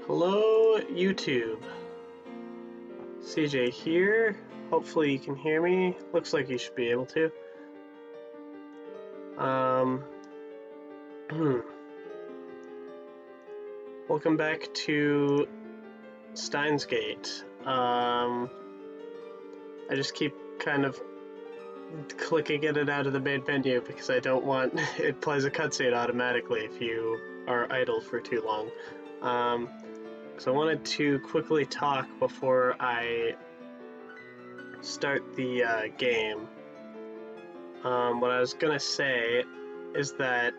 Hello, YouTube. CJ here. Hopefully you can hear me. Looks like you should be able to. Welcome back to Steins Gate. I just keep kind of clicking in and out of the main menu because I don't want it plays a cutscene automatically if you are idle for too long. So I wanted to quickly talk before I start the game. What I was gonna say is that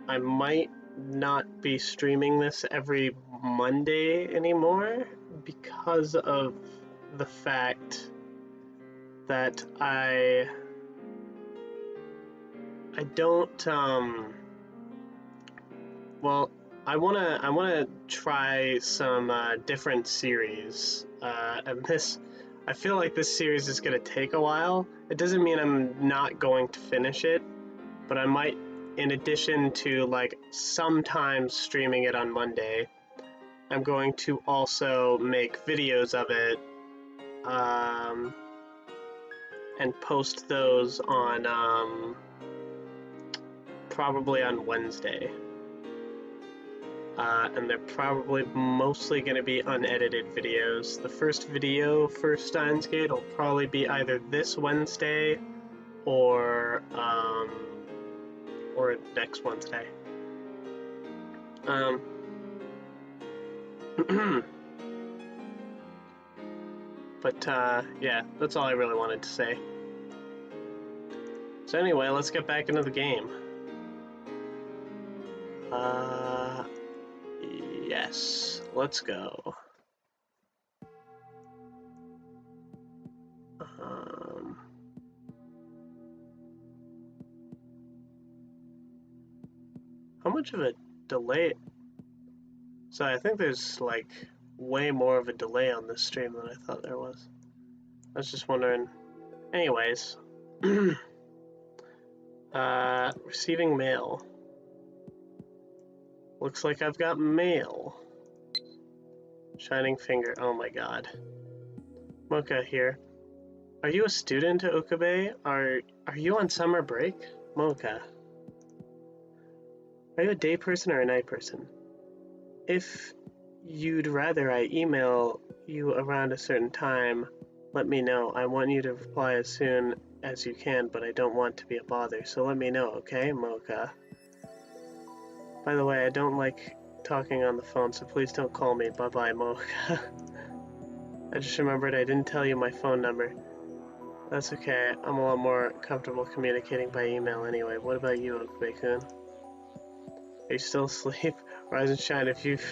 I might not be streaming this every Monday anymore because of the fact that I don't well, I wanna try some different series, and I feel like this series is gonna take a while. It doesn't mean I'm not going to finish it, but I might, in addition to like sometimes streaming it on Monday, I'm going to also make videos of it, and post those on probably on Wednesday. And they're probably mostly going to be unedited videos. The first video for Steins Gate will probably be either this Wednesday or next Wednesday. But yeah, that's all I really wanted to say. So anyway, let's get back into the game. Yes, let's go. How much of a delay? So I think there's like way more of a delay on this stream than I thought there was. I was just wondering. Anyways, receiving mail. Looks like I've got mail. Shining finger. Oh my god. Mocha here. Are you a student at Okabe? Are you on summer break? Mocha. Are you a day person or a night person? If you'd rather I email you around a certain time, let me know. I want you to reply as soon as you can, but I don't want to be a bother, so let me know, okay, Mocha? By the way, I don't like talking on the phone, so please don't call me. Bye-bye, Mocha. I just remembered I didn't tell you my phone number. That's okay. I'm a lot more comfortable communicating by email anyway. What about you, Okabe-kun? Are you still asleep? Rise and shine if you've...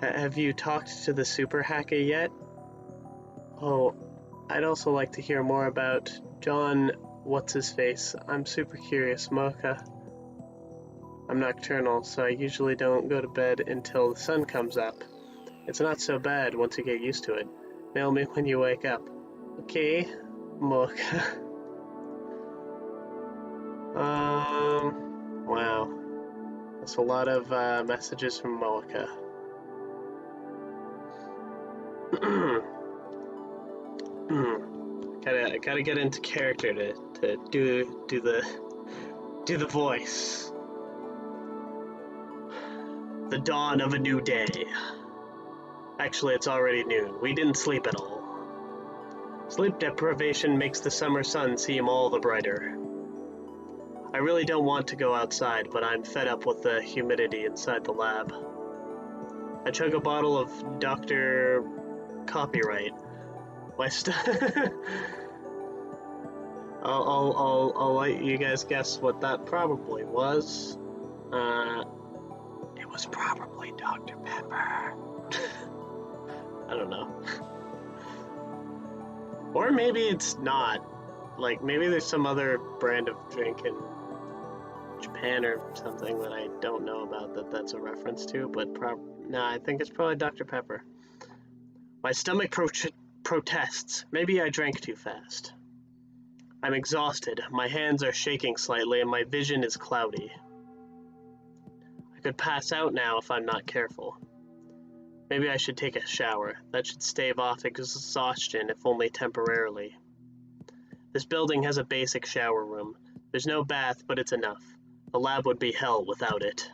Have you talked to the super hacker yet? Oh, I'd also like to hear more about John What's-His-Face. I'm super curious, Mocha. I'm nocturnal, so I usually don't go to bed until the sun comes up. It's not so bad once you get used to it. Mail me when you wake up. Okay, Mocha. Wow. That's a lot of messages from Mocha. Gotta get into character to do the voice. The dawn of a new day. Actually, it's already noon. We didn't sleep at all. Sleep deprivation makes the summer sun seem all the brighter. I really don't want to go outside, but I'm fed up with the humidity inside the lab. I chug a bottle of Dr. Copyright. I'll let you guys guess what that probably was. It was probably Dr. Pepper. I don't know. Or maybe it's not. Like, maybe there's some other brand of drink in Japan or something that I don't know about that's a reference to, but no, I think it's probably Dr. Pepper. My stomach protests. Maybe I drank too fast. I'm exhausted. My hands are shaking slightly and my vision is cloudy. I could pass out now if I'm not careful. Maybe I should take a shower. That should stave off exhaustion, if only temporarily. This building has a basic shower room. There's no bath, but it's enough. The lab would be hell without it.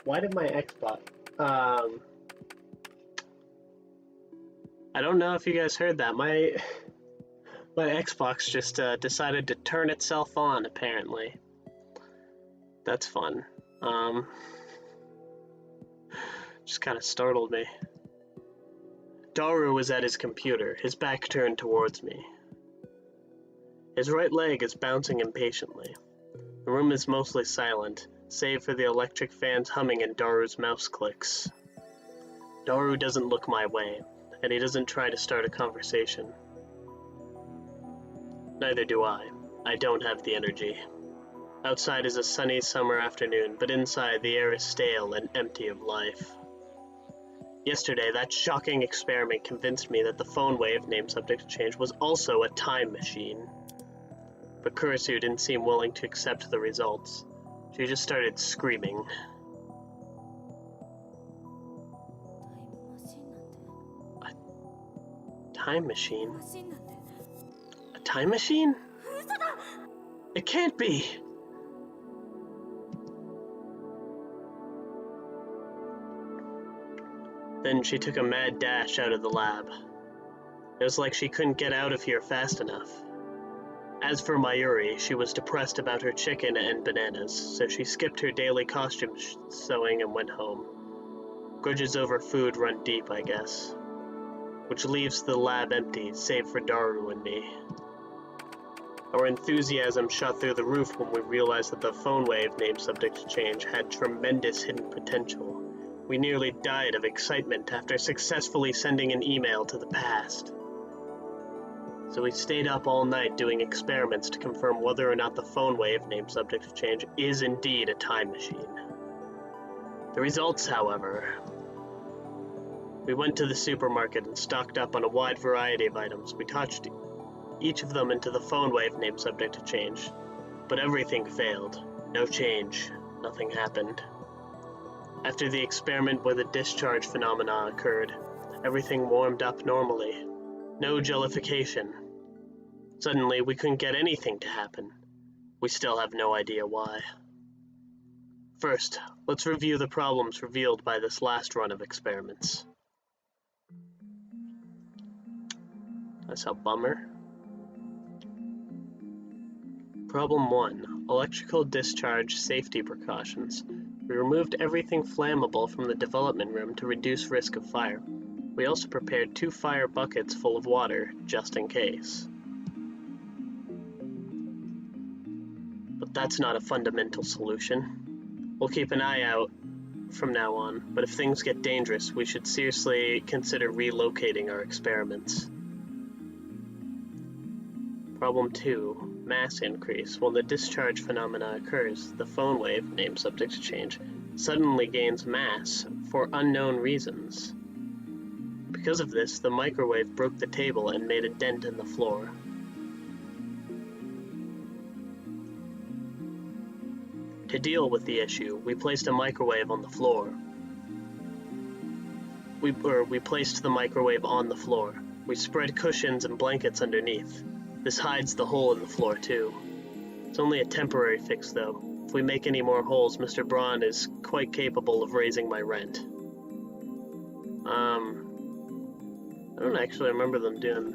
Why did my Xbox... I don't know if you guys heard that. My Xbox just decided to turn itself on, apparently. That's fun. Just kind of startled me. Daru was at his computer, his back turned towards me. His right leg is bouncing impatiently. The room is mostly silent, save for the electric fans humming and Daru's mouse clicks. Daru doesn't look my way, and he doesn't try to start a conversation. Neither do I. I don't have the energy. Outside is a sunny summer afternoon, but inside the air is stale and empty of life. Yesterday, that shocking experiment convinced me that the phone wave named subject to change was also a time machine. But Kurisu didn't seem willing to accept the results. She just started screaming. A time machine? A time machine? It can't be! Then she took a mad dash out of the lab. It was like she couldn't get out of here fast enough. As for Mayuri, she was depressed about her chicken and bananas, so she skipped her daily costume sewing and went home. Grudges over food run deep, I guess. Which leaves the lab empty, save for Daru and me. Our enthusiasm shot through the roof when we realized that the phone wave named subject to change had tremendous hidden potential. We nearly died of excitement after successfully sending an email to the past. So we stayed up all night doing experiments to confirm whether or not the phone wave named subject to change is indeed a time machine. The results, however... We went to the supermarket and stocked up on a wide variety of items. We touched each of them into the phone wave named subject to change. But everything failed. No change. Nothing happened. After the experiment where the discharge phenomena occurred, everything warmed up normally. No jellification. Suddenly, we couldn't get anything to happen. We still have no idea why. First, let's review the problems revealed by this last run of experiments. That's a bummer. Problem 1. Electrical discharge safety precautions. We removed everything flammable from the development room to reduce risk of fire. We also prepared 2 fire buckets full of water, just in case. But that's not a fundamental solution. We'll keep an eye out from now on, but if things get dangerous, we should seriously consider relocating our experiments. Problem 2. Mass increase. When the discharge phenomena occurs, the phone wave, named subject to change, suddenly gains mass for unknown reasons. Because of this, the microwave broke the table and made a dent in the floor. To deal with the issue, we placed a microwave on the floor. We placed the microwave on the floor. We spread cushions and blankets underneath. This hides the hole in the floor, too. It's only a temporary fix, though. If we make any more holes, Mr. Braun is quite capable of raising my rent. I don't actually remember them doing...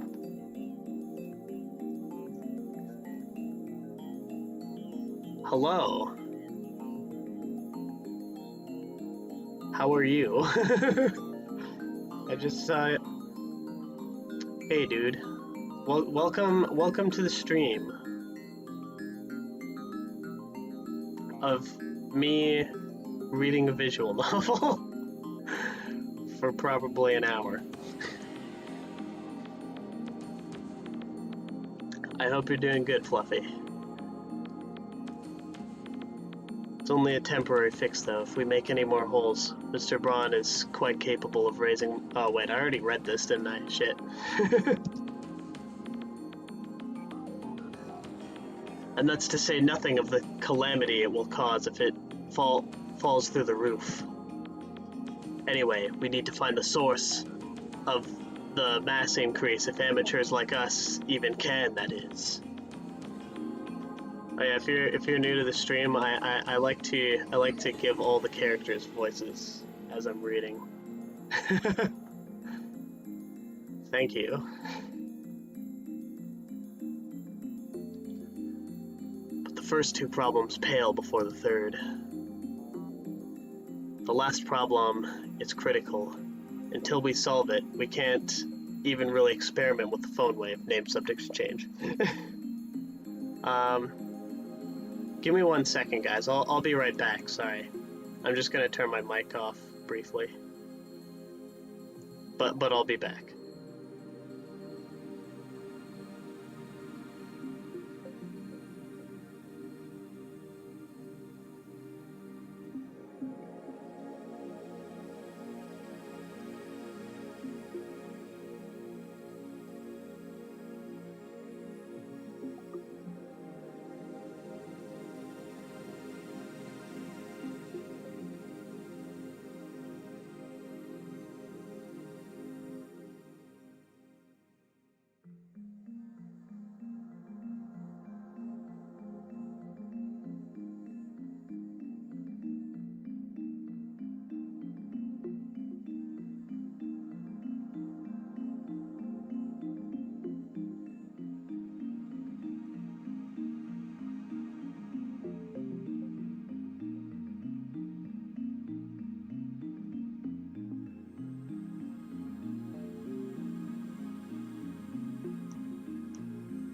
Hello? How are you? I just saw it. Hey, dude. Welcome to the stream of me reading a visual novel for probably an hour. I hope you're doing good, Fluffy. It's only a temporary fix, though. If we make any more holes, Mr. Braun is quite capable of raising... Oh, wait, I already read this, didn't I? Shit. And that's to say nothing of the calamity it will cause if it falls through the roof. Anyway, we need to find the source of the mass increase, if amateurs like us even can, that is. Oh yeah, if you're new to the stream, I like to give all the characters voices as I'm reading. Thank you. But the first two problems pale before the third. The last problem is critical. Until we solve it, we can't even really experiment with the phone wave. Name, subject, change. Give me 1 second, guys. I'll be right back. Sorry, I'm just gonna turn my mic off briefly. But I'll be back.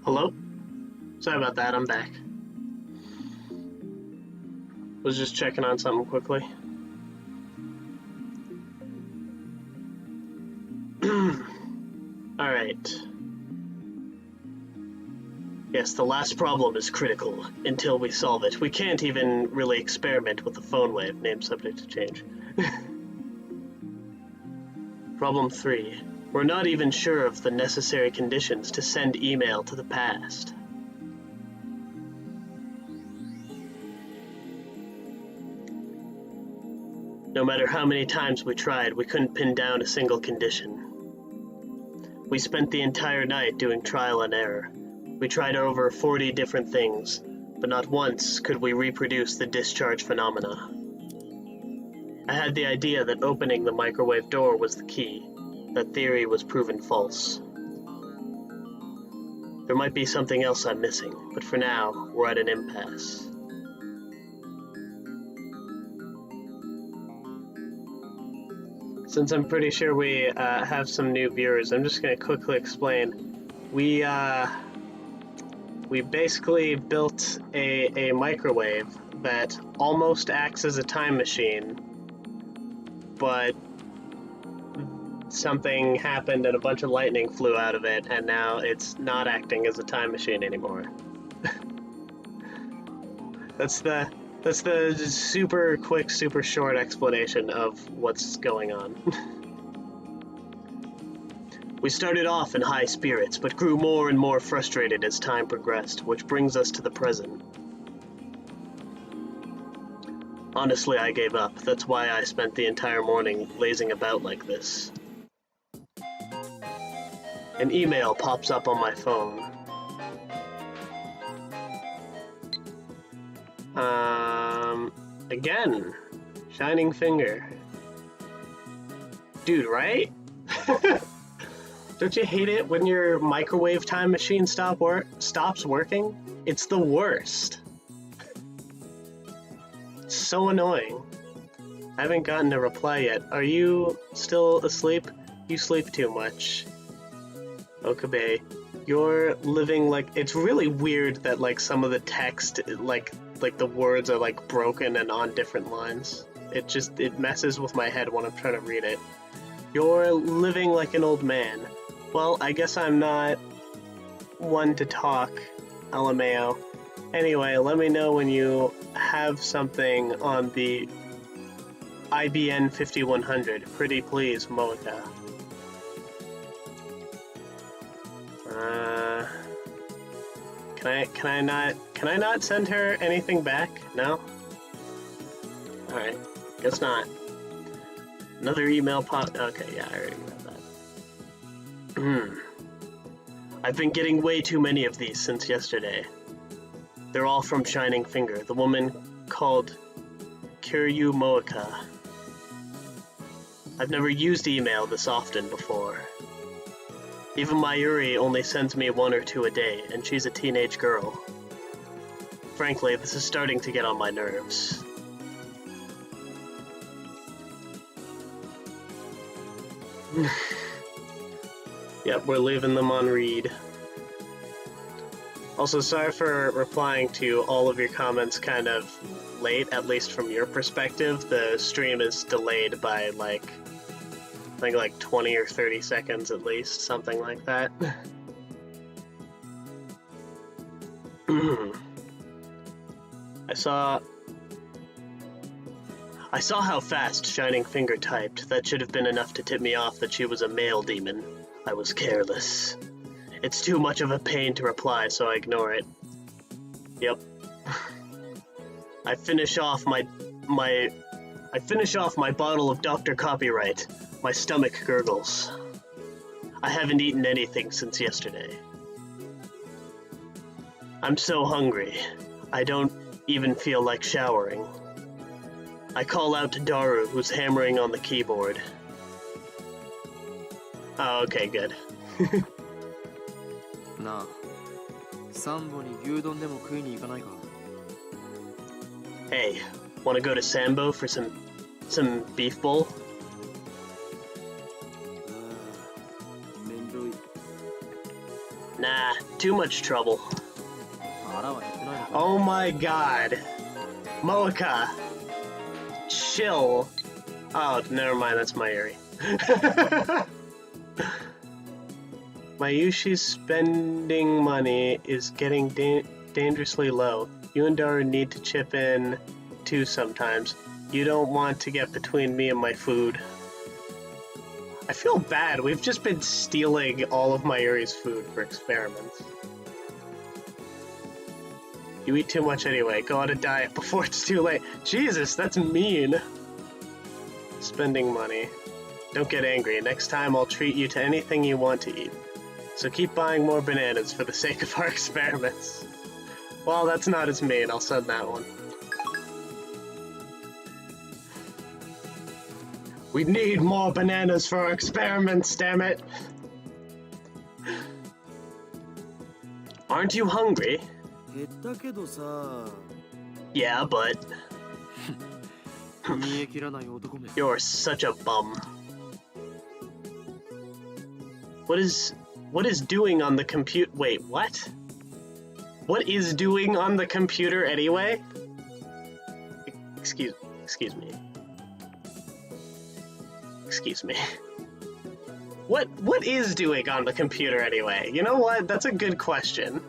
Hello? Sorry about that, I'm back. Was just checking on something quickly. Alright. Yes, the last problem is critical. Until we solve it, we can't even really experiment with the phone wave. Name, subject to change. Problem 3. We're not even sure of the necessary conditions to send email to the past. No matter how many times we tried, we couldn't pin down a single condition. We spent the entire night doing trial and error. We tried over 40 different things, but not once could we reproduce the discharge phenomena. I had the idea that opening the microwave door was the key. That theory was proven false. There might be something else I'm missing, but for now, we're at an impasse. Since I'm pretty sure we have some new viewers, I'm just going to quickly explain. We basically built a microwave that almost acts as a time machine, but something happened and a bunch of lightning flew out of it, and now it's not acting as a time machine anymore. That's the super quick, super short explanation of what's going on. We started off in high spirits, but grew more and more frustrated as time progressed, which brings us to the present. Honestly, I gave up. That's why I spent the entire morning lazing about like this. An email pops up on my phone. Again. Shining finger. Dude, right? Don't you hate it when your microwave time machine stops working? It's the worst. It's so annoying. I haven't gotten a reply yet. Are you still asleep? You sleep too much. Okabe, you're living like... It's really weird that like some of the text, like the words are like broken and on different lines. It messes with my head when I'm trying to read it. You're living like an old man. Well, I guess I'm not one to talk, LMAO. Anyway, let me know when you have something on the IBN 5100. Pretty please, Moika. Can I not send her anything back? No? Alright. Guess not. Another email pop. Okay, yeah, I already read that. I've been getting way too many of these since yesterday. They're all from Shining Finger, the woman called Kiryu Moeka. I've never used email this often before. Even Mayuri only sends me 1 or 2 a day, and she's a teenage girl. Frankly, this is starting to get on my nerves. Yep, we're leaving them on read. Also, sorry for replying to all of your comments kind of late, at least from your perspective. The stream is delayed by like, I think like 20 or 30 seconds at least, something like that. I saw how fast Shining Finger typed. That should have been enough to tip me off that she was a male demon. I was careless. It's too much of a pain to reply, so I ignore it. Yep. I finish off my bottle of Dr. Copyright. My stomach gurgles. I haven't eaten anything since yesterday. I'm so hungry. I don't even feel like showering. I call out to Daru, who's hammering on the keyboard. Oh, okay, good. Hey, wanna go to Sambo for some beef bowl? Nah, too much trouble. Oh my god. Moeka. Chill. Oh, never mind, that's Mayuri. Mayushi's spending money is getting dangerously low. You and Daru need to chip in too sometimes. You don't want to get between me and my food. I feel bad. We've just been stealing all of Mayuri's food for experiments. You eat too much anyway. Go on a diet before it's too late. Jesus, that's mean. Spending money. Don't get angry. Next time I'll treat you to anything you want to eat. So keep buying more bananas for the sake of our experiments. Well, that's not as mean. I'll send that one. We need more bananas for our experiments, damn it! Aren't you hungry? Yeah, but... You're such a bum. What is doing on the compute? Wait, what? What is doing on the computer anyway? Excuse me. Excuse me. What is doing on the computer anyway? You know what? That's a good question.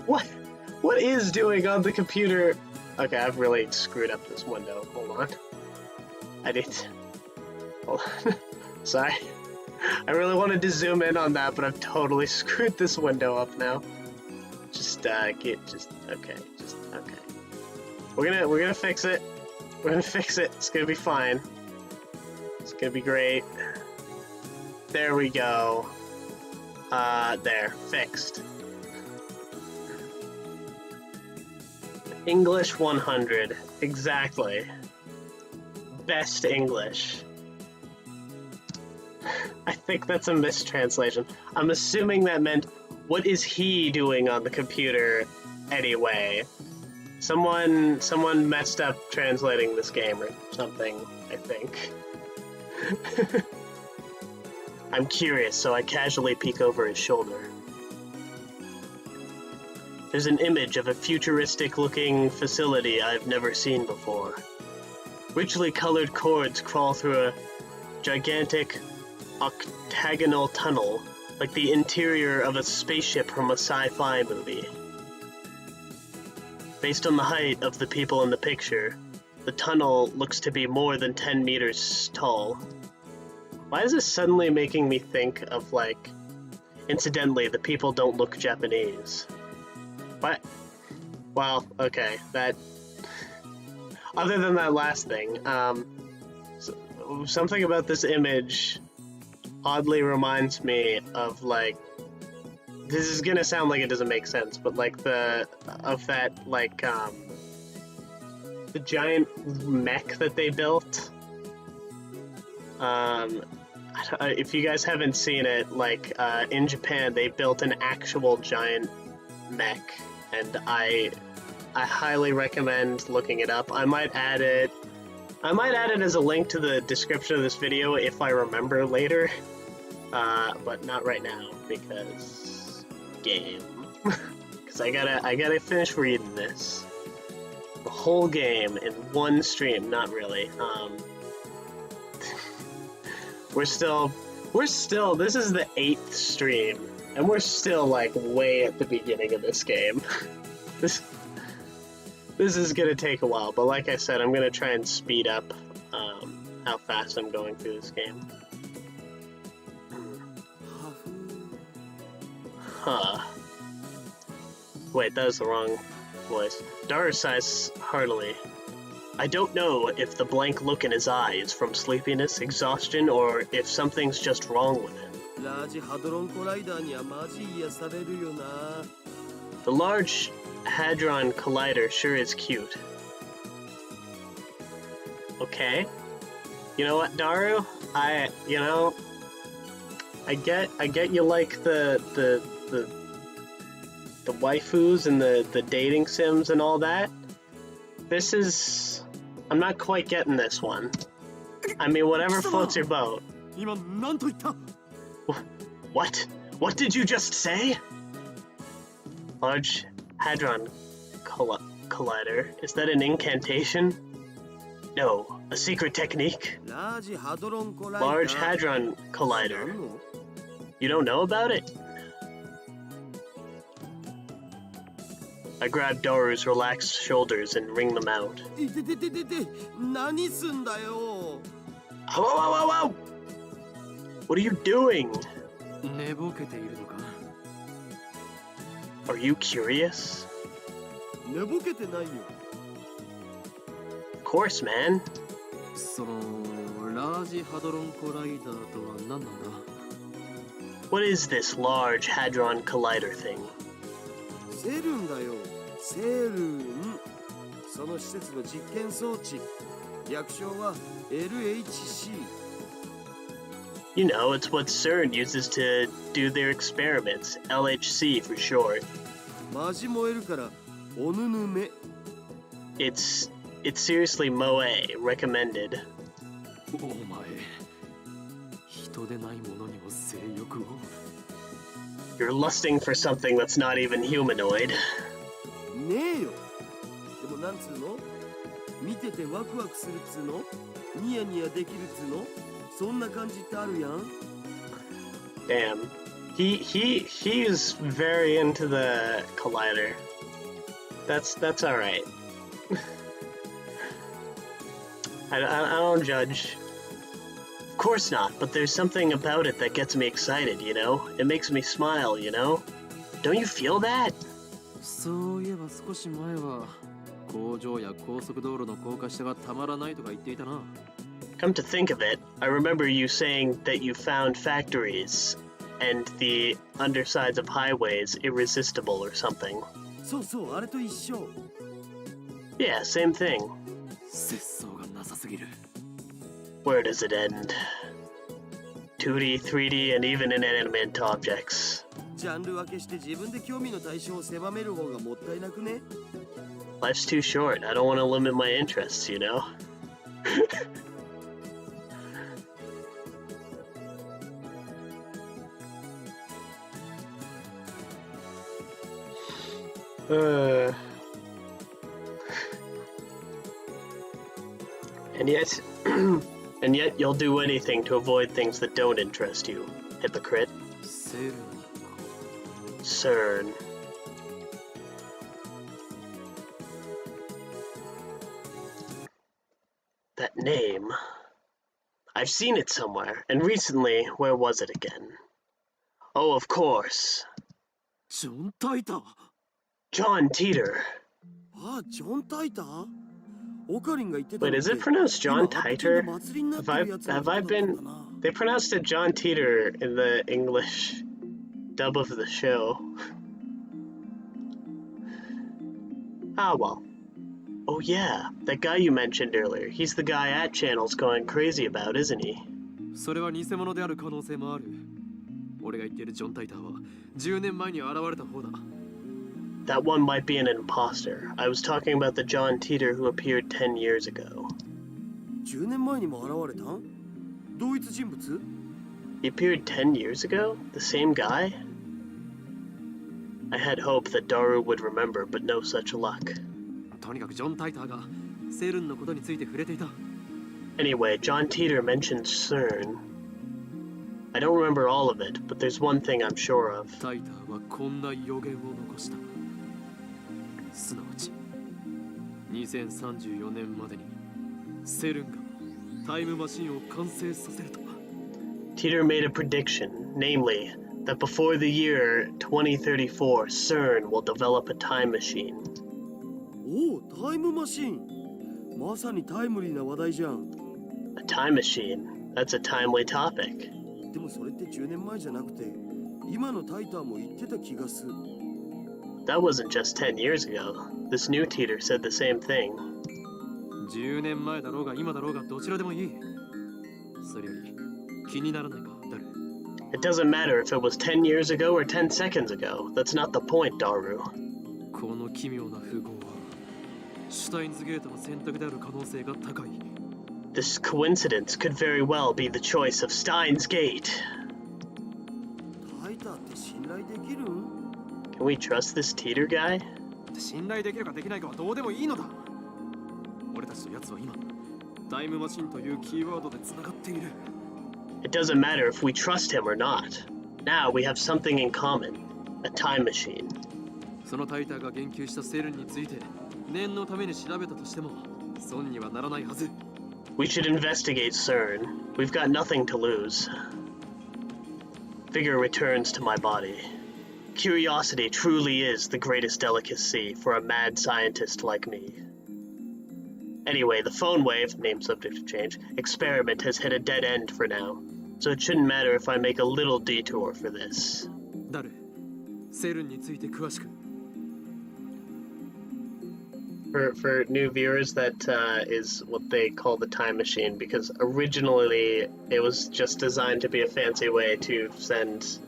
What is doing on the computer? Okay, I've really screwed up this window. Hold on. Hold on. Sorry. I really wanted to zoom in on that, but I've totally screwed this window up now. Okay. We're gonna fix it. We're gonna fix it. It's gonna be fine. It's gonna be great. There we go. There. Fixed. English 100. Exactly. Best English. I think that's a mistranslation. I'm assuming that meant, what is he doing on the computer anyway? Someone messed up translating this game or something, I think. I'm curious, so I casually peek over his shoulder. There's an image of a futuristic-looking facility I've never seen before. Richly colored cords crawl through a gigantic octagonal tunnel, like the interior of a spaceship from a sci-fi movie. Based on the height of the people in the picture, the tunnel looks to be more than 10 meters tall. Why is this suddenly making me think of, like, Incidentally, the people don't look Japanese. What? Well, okay, that... Other than that last thing, something about this image oddly reminds me of, like... This is gonna sound like it doesn't make sense, but, like, the giant mech that they built. If you guys haven't seen it, like, in Japan, they built an actual giant mech, and I highly recommend looking it up. I might add it as a link to the description of this video if I remember later, but not right now, because game. Because I gotta finish reading this. The whole game in one stream, not really. We're still, this is the 8th stream, and we're still, like, way at the beginning of this game. This is gonna take a while, but like I said, I'm gonna try and speed up, how fast I'm going through this game. Huh. Wait, that was the wrong voice. Daru sighs heartily. I don't know if the blank look in his eye is from sleepiness, exhaustion, or if something's just wrong with him. The Large Hadron Collider sure is cute. Okay. You know what, Daru? I get you like the waifus and the dating sims and all that. This is... I'm not quite getting this one. I mean, whatever floats your boat. What? What did you just say? Large Hadron Collider. Is that an incantation? No, a secret technique. Large Hadron Collider. You don't know about it? I grab Daru's relaxed shoulders and wring them out. Whoa! What are you doing? Are you curious? Of course, man. What is this Large Hadron Collider thing? You know, it's what CERN uses to do their experiments. LHC for short. It's seriously moe, recommended. You're lusting for something that's not even humanoid. Damn. He's very into the collider. That's alright. I don't judge. Of course not, but there's something about it that gets me excited, you know? It makes me smile, you know? Don't you feel that? Come to think of it, I remember you saying that you found factories and the undersides of highways irresistible or something. Yeah, same thing. Where does it end? 2D, 3D, and even inanimate objects. Life's too short. I don't want to limit my interests, you know? And yet you'll do anything to avoid things that don't interest you, hypocrite. CERN. That name. I've seen it somewhere, and recently, where was it again? Oh, of course. ジョン・タイター John Teeter. ああ、ジョン・タイター オカリンが言ってた Wait, のっ is て it pronounced 今 John アップチェンで Titer? 祭りになって Have るやつの I 人だったん been... だな。 They pronounced it John Teeter in the English dub of the show. Ah, well. Oh yeah, that guy you mentioned earlier. He's the guy at Channel's going crazy about, isn't he? それは偽物である可能性もある。俺が言っているジョン・タイターは10年前に現れた方だ。 That one might be an imposter. I was talking about the John Teeter who appeared 10 years ago. 10年前にも現れたん？同一人物？ He appeared 10 years ago? The same guy? I had hope that Daru would remember, but no such luck. とにかくジョン・タイターがセルンのことについて触れていた。 Anyway, John Teeter mentioned CERN. I don't remember all of it, but there's one thing I'm sure of. タイターはこんな予言を残した。すなわち2034年までにセルンがタイムマシンを完成させると。 Teeter made a prediction, namely, that before the year 2034, CERN will develop a time machine. おお、タイムマシン。まさにタイムリーな話題じゃん。 A time machine? That's a timely topic. でもそれって10年前じゃなくて、今のタイターも言ってた気がする。 That wasn't just 10 years ago. This new Teeter said the same thing. 10年前だろうが今だろうがどちらでもいい。それより気にならないか、ダル。 It doesn't matter if it was 10 years ago or 10 seconds ago. That's not the point, Daru. この奇妙な符号はシュタインズゲートの選択である可能性が高い。 This coincidence could very well be the choice of Steins Gate. タイターって信頼できる？ Can we trust this Teeter guy? 信頼できるかできないかはどうでもいいのだ。俺たちと奴は今タイムマシンというキーワードでつながっている。 It doesn't matter if we trust him or not. Now we have something in common. A time machine. そのタイターが言及したセルンについて念のために調べたとしても損にはならないはず。 We should investigate CERN. We've got nothing to lose. Vigor returns to my body. Curiosity truly is the greatest delicacy for a mad scientist like me. Anyway, the phone wave, name subject to change, experiment has hit a dead end for now, so it shouldn't matter if I make a little detour for this. ダル、セルンについて詳しく。 For new viewers, that is what they call the time machine, because originally it was just designed to be a fancy way to send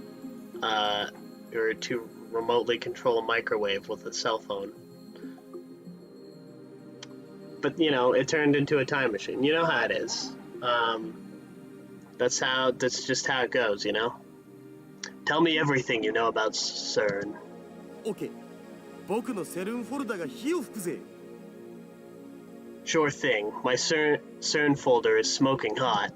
or to remotely control a microwave with a cell phone. But you know, it turned into a time machine. You know how it is. That's just how it goes, you know? Tell me everything you know about CERN. OK。僕のセルンフォルダが火を吹くぜ。 Sure thing. My CERN folder is smoking hot.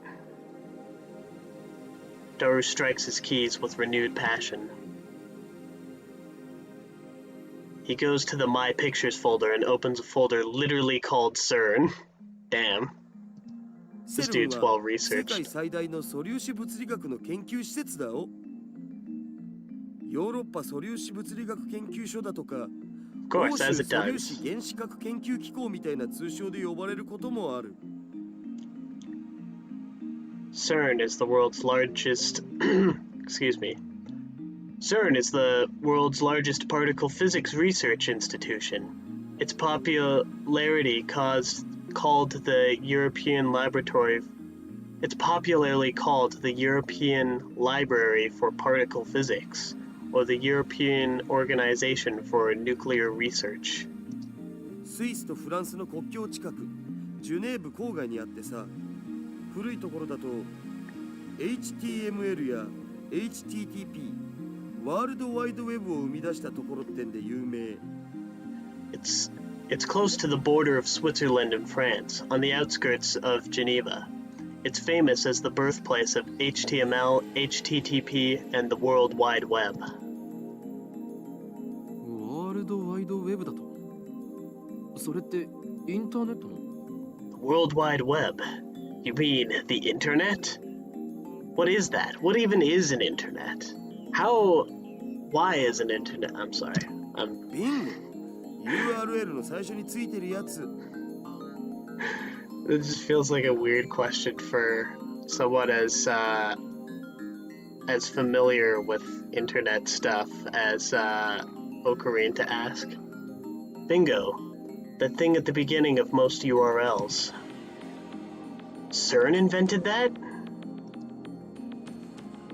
Daru strikes his keys with renewed passion. He goes to the My Pictures folder and opens a folder literally called CERN. Damn. This dude's well 世 researched. 界最大の素粒子物理学の研究施設だよ。ヨーロッパ素粒子物理学研究所だとか、 Of course, as 欧州 it 素粒 does. 子原子核研究機構みたいな通称で呼ばれることもある。 CERN is the world's largest excuse me. CERN is the world's largest particle physics research institution. Its popularity called the European Laboratory. It's popularly called the European Library for Particle Physics, or the European Organization for Nuclear Research. スイスとフランスの国境近く、ジュネーブ郊外にあってさ、古いところだと HTML や HTTP、ワールドワイドウェブを生み出したところってんで有名。 It's close to the border of Switzerland and France, on the outskirts of Geneva. It's famous as the birthplace of HTML, HTTP, and the World Wide Web. ワールドワイドウェブだと？それってインターネットの？ The World Wide Web? You mean the internet? What is that? What even is an internet? How? Why is an internet? I'm sorry. Bingo! URL の最初についてるやつ。 It just feels like a weird question for someone as familiar with internet stuff as Ocarine to ask. Bingo. The thing at the beginning of most URLs. CERN invented that?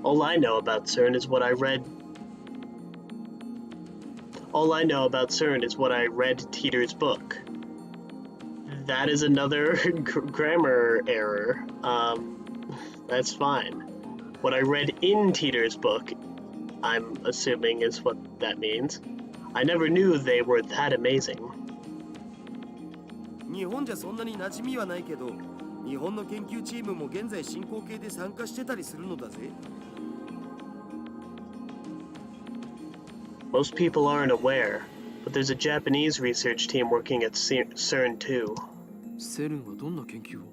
All I know about CERN is what I read. All I know about CERN is what I read Teeter's book. That is another grammar error. That's fine. What I read in Teeter's book, I'm assuming is what that means. I never knew they were that amazing. 日本じゃそんなに馴染みはないけど、日本の研究チームも現在進行形で参加してたりするのだぜ。Most people aren't aware, but there's a Japanese research team working at CERN too. セルンはどんな研究を？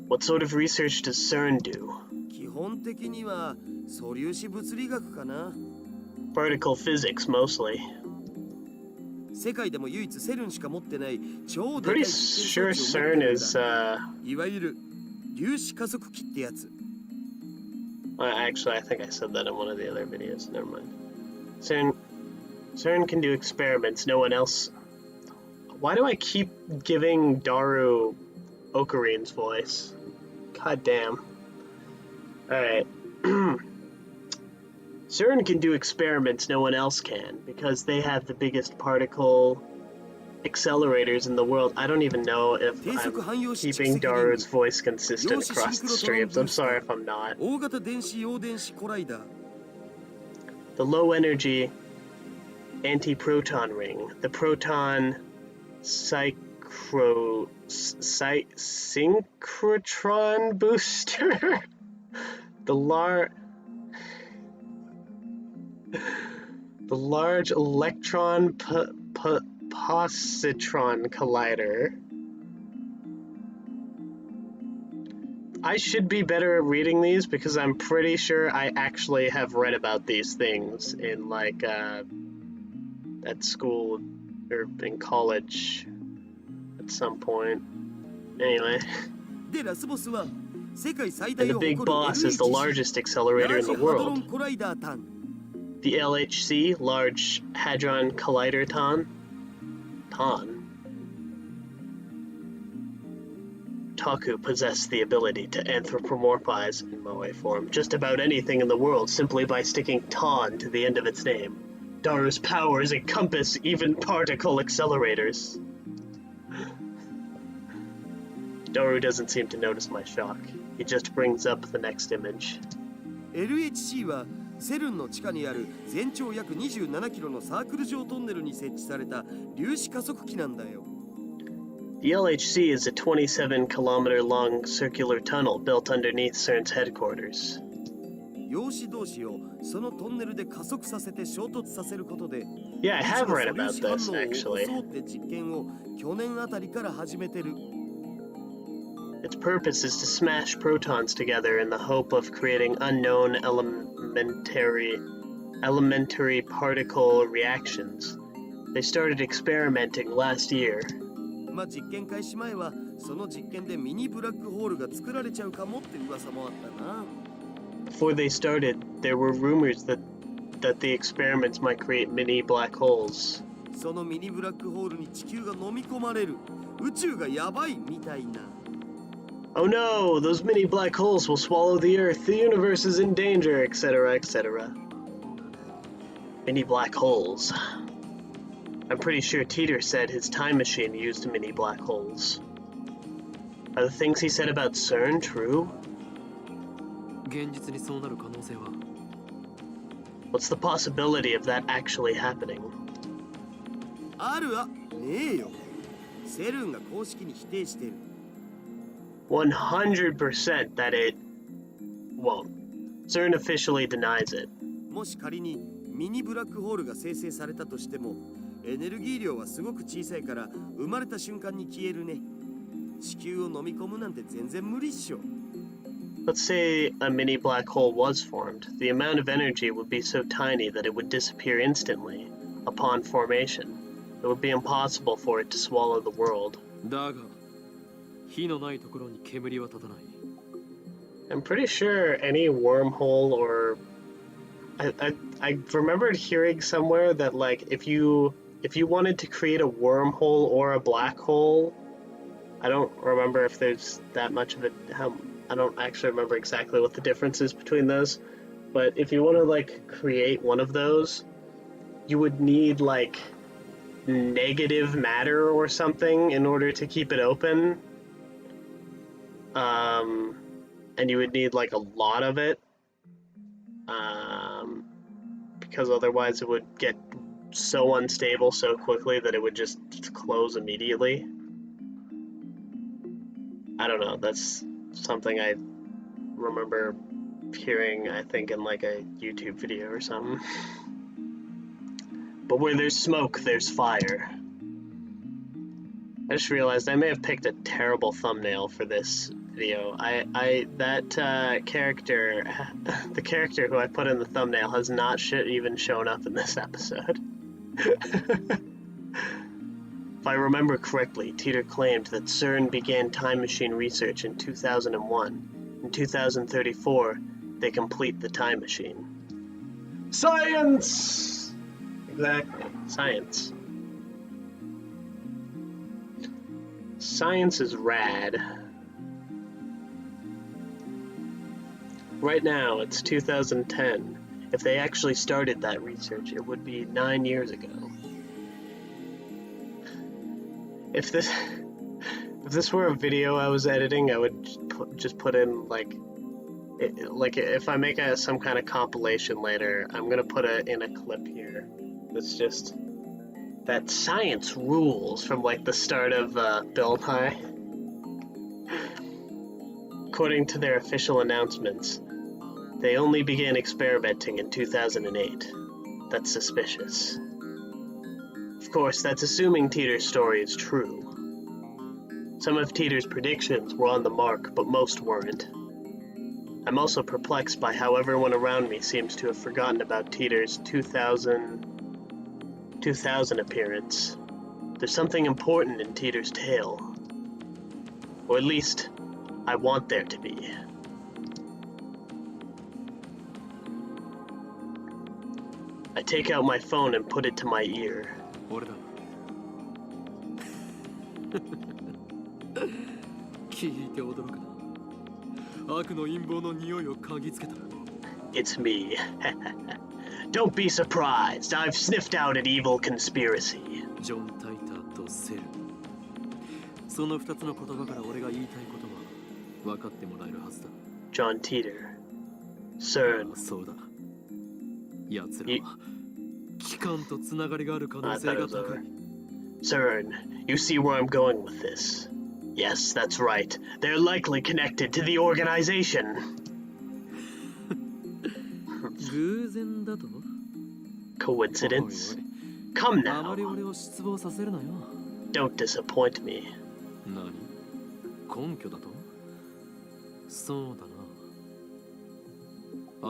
What sort of research does CERN do? 基本的には素粒子物理学かな。 Particle physics mostly. 世界でも唯一セルンしか持ってない超でかい Pretty 実験 sure 装置を持って CERN るん is だ。いわゆる粒子加速器ってやつ。 actually I think I said that in one of the other videos. Never mind. CERN can do experiments no one else. Why do I keep giving Daru Ocarine's voice? God damn. Alright. CERN can do experiments no one else can because they have the biggest particle accelerators in the world. I don't even know if I'm keeping Daru's voice consistent across the streams. I'm sorry if I'm not. 大型電子陽電子コライダー。 The low energy antiproton ring, the proton synchrotron booster, the large electron positron collider. I should be better at reading these because I'm pretty sure I actually have read about these things in like at school or in college at some point. Anyway. And the big boss is the largest accelerator in the world. The LHC, Large Hadron Collider Taku possessed the ability to anthropomorphize in Moe form just about anything in the world simply by sticking Ton to the end of its name. Daru's powers encompass even particle accelerators. Daru doesn't seem to notice my shock. He just brings up the next image. LHC はセルンの地下にある全長約27キロのサークル状トンネルに設置された粒子加速器なんだよ。 The LHC is a 27-kilometer long circular tunnel built underneath CERN's headquarters. 陽子同士をそのトンネルで加速させて衝突させることで Yeah, I have read about 素粒 this 子反応を起こ actually. そうって実験を去年あたりから始めてる。 Its purpose is to smash protons together in the hope of creating unknown elementary particle reactions. They started experimenting last year. まあ実験開始前はその実験でミニブラックホールが作られちゃうかもって噂もあったな。 Before they started, there were rumors that the experiments might create mini black holes. そのミニブラックホールに地球が飲み込まれる。宇宙がやばいみたいな。 Oh no, those mini black holes will swallow the Earth, the universe is in danger, etc., etc. Mini black holes. I'm pretty sure Teeter said his time machine used mini black holes. Are the things he said about CERN true? 現実にそうなる可能性は What's the possibility of that actually happening? あるわねえよ。セルンが公式に否定してる。 100% that it won't. CERN officially denies it. もし仮にミニブラックホールが生成されたとしても、エネルギー量はすごく小さいから生まれた瞬間に消えるね。地球を飲み込むなんて全然無理っしょ。Let's say a mini black hole was formed. The amount of energy would be so tiny that it would disappear instantly upon formation. It would be impossible for it to swallow the world. だが火のないところに煙は立たない。 I'm pretty sure any wormhole or I remembered hearing somewhere that like if you wanted to create a wormhole or a black hole, I don't remember if there's that much of it. I don't actually remember exactly what the difference is between those, but if you want to like create one of those, you would need like negative matter or something in order to keep it open. And you would need like a lot of it. Because otherwise it would get so unstable so quickly that it would just close immediately. I don't know, that's something I remember hearing, I think, in like a YouTube video or something. But where there's smoke, there's fire. I just realized I may have picked a terrible thumbnail for this video. That character, the character who I put in the thumbnail has not even shown up in this episode. If I remember correctly, Teeter claimed that CERN began time machine research in 2001. In 2034, they complete the time machine. Science! Exactly, science. Science is rad. Right now, it's 2010. If they actually started that research, it would be 9 years ago. If this were a video I was editing, I would just put in like if I make some kind of compilation later, I'm gonna put in a clip here. That's just that science rules from like the start of Bill Nye. According to their official announcements, they only began experimenting in 2008. That's suspicious. Of course, that's assuming Teeter's story is true. Some of Teeter's predictions were on the mark, but most weren't. I'm also perplexed by how everyone around me seems to have forgotten about Teeter's 2000 appearance. There's something important in Teeter's tale. Or at least, I want there to be. I take out my phone and put it to my ear. 俺だ。聞いて驚くな。悪の陰謀の匂いを嗅ぎつけた。It's me. Don't be surprised. I've sniffed out an evil conspiracy. ジョン・タイターとセル。その二つの言葉から俺が言いたいことは分かってもらえるはずだ。John Teeter. CERN. そうだ。奴らは機関とつながりがある可能性が高い。CERN. You see where I'm going with this? Yes, that's right. They're likely connected to the organization. 偶然だと Coincidence? Come あま now. り俺を失望させるなよ。 Don't disappoint me. 何？根拠だと？そうだな。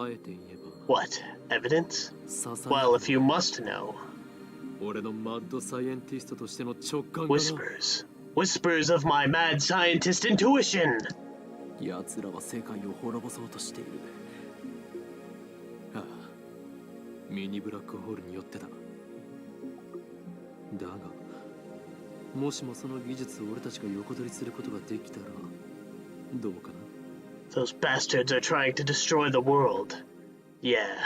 あえて言えば。 What? Evidence? ささ Well, if you must know. 俺のマッドサイエンティストとしての直感がな。 Whispers. Whispers of my mad scientist intuition. 奴らは世界を滅ぼそうとしている。ああ、ミニブラックホールによってだ。だが、もしもその技術を俺たちが横取りすることができたら、どうかな？ Those bastards are trying to destroy the world. Yeah,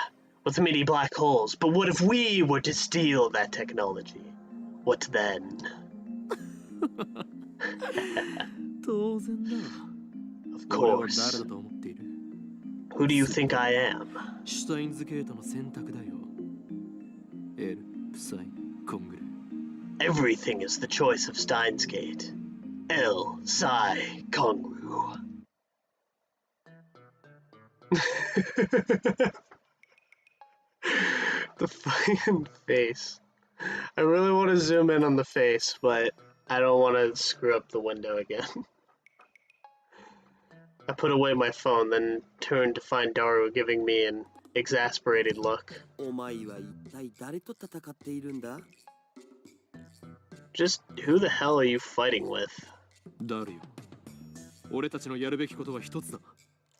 with mini black holes. But what if we were to steal that technology? What then? 当然だ。 Of 俺は誰 course. だと思っている？ Who do you think I am? シュタインズゲートの選択だよ。L、プサイ、コングレ。 Everything is the choice of Steins Gate. L, Psi, Kongru. The fucking face. I really want to zoom in on the face, but I don't want to screw up the window again. I put away my phone, then turned to find Daru giving me an exasperated look. お前は一体誰と戦っているんだ？ Just who the hell are you fighting with? ダルよ。俺たちのやるべきことは一つだ。